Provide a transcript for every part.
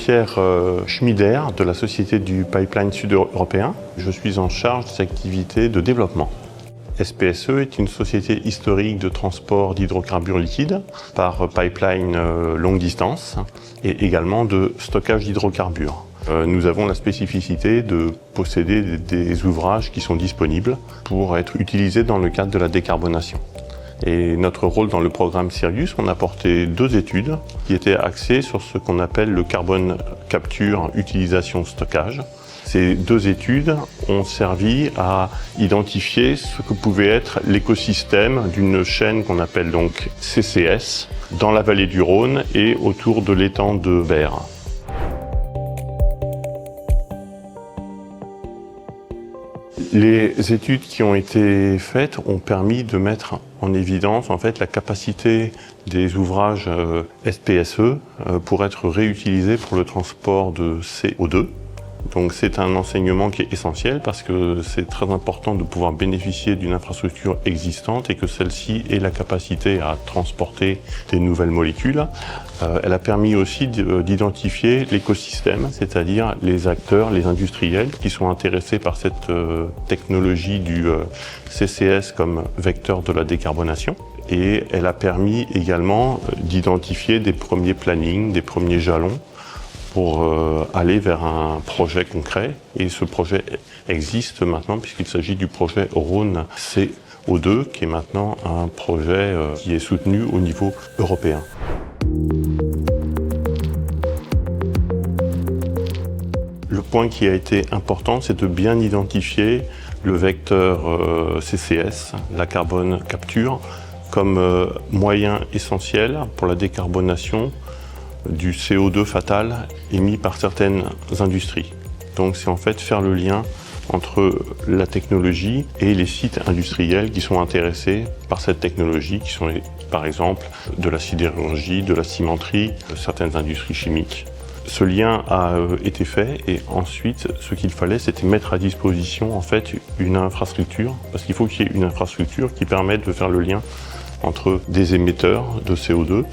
Pierre Schmider de la Société du Pipeline Sud-Européen. Je suis en charge des activités de développement. SPSE est une société historique de transport d'hydrocarbures liquides par pipeline longue distance et également de stockage d'hydrocarbures. Nous avons la spécificité de posséder des ouvrages qui sont disponibles pour être utilisés dans le cadre de la décarbonation. Et notre rôle dans le programme Sirius, on a porté 2 études qui étaient axées sur ce qu'on appelle le carbone capture, utilisation, stockage. Ces 2 études ont servi à identifier ce que pouvait être l'écosystème d'une chaîne qu'on appelle donc CCS dans la vallée du Rhône et autour de l'étang de Berre. Les études qui ont été faites ont permis de mettre en évidence en fait la capacité des ouvrages SPSE pour être réutilisés pour le transport de CO2. Donc c'est un enseignement qui est essentiel parce que c'est très important de pouvoir bénéficier d'une infrastructure existante et que celle-ci ait la capacité à transporter des nouvelles molécules. Elle a permis aussi d'identifier l'écosystème, c'est-à-dire les acteurs, les industriels qui sont intéressés par cette technologie du CCS comme vecteur de la décarbonation. Et elle a permis également d'identifier des premiers plannings, des premiers jalons pour aller vers un projet concret. Et ce projet existe maintenant puisqu'il s'agit du projet Rhône CO2 qui est maintenant un projet qui est soutenu au niveau européen. Le point qui a été important, c'est de bien identifier le vecteur CCS, la carbone capture, comme moyen essentiel pour la décarbonation du CO2 fatal émis par certaines industries. Donc c'est en fait faire le lien entre la technologie et les sites industriels qui sont intéressés par cette technologie, qui sont par exemple de la sidérurgie, de la cimenterie, certaines industries chimiques. Ce lien a été fait et ensuite ce qu'il fallait c'était mettre à disposition en fait une infrastructure, parce qu'il faut qu'il y ait une infrastructure qui permette de faire le lien entre des émetteurs de CO2,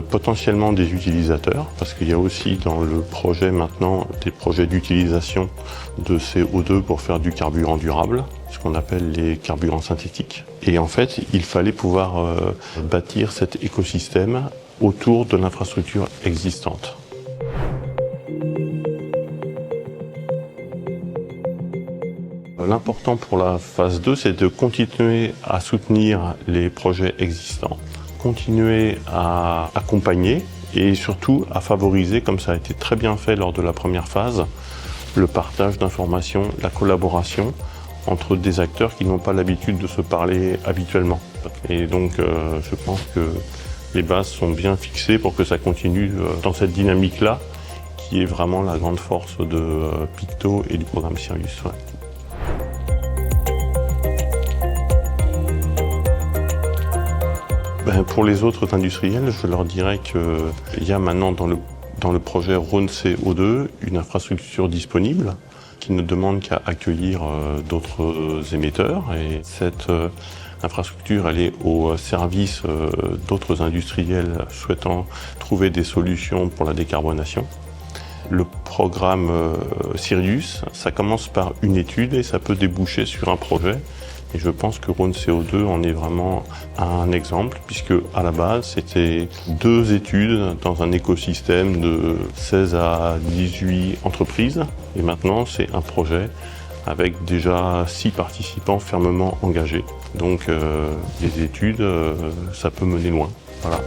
potentiellement des utilisateurs, parce qu'il y a aussi dans le projet maintenant des projets d'utilisation de CO2 pour faire du carburant durable, ce qu'on appelle les carburants synthétiques. Et en fait, il fallait pouvoir bâtir cet écosystème autour de l'infrastructure existante. L'important pour la phase 2, c'est de continuer à soutenir les projets existants, continuer à accompagner et surtout à favoriser, comme ça a été très bien fait lors de la première phase, le partage d'informations, la collaboration entre des acteurs qui n'ont pas l'habitude de se parler habituellement. Et donc je pense que les bases sont bien fixées pour que ça continue dans cette dynamique-là, qui est vraiment la grande force de Picto et du programme Sirius. Ouais. Pour les autres industriels, je leur dirais qu'il y a maintenant dans le projet Rhône CO2 une infrastructure disponible qui ne demande qu'à accueillir d'autres émetteurs. Et cette infrastructure elle est au service d'autres industriels souhaitant trouver des solutions pour la décarbonation. Le programme Sirius, ça commence par une étude et ça peut déboucher sur un projet. Et je pense que Rhône CO2 en est vraiment un exemple, puisque à la base, c'était 2 études dans un écosystème de 16 à 18 entreprises. Et maintenant, c'est un projet avec déjà 6 participants fermement engagés. Donc les études, ça peut mener loin. Voilà.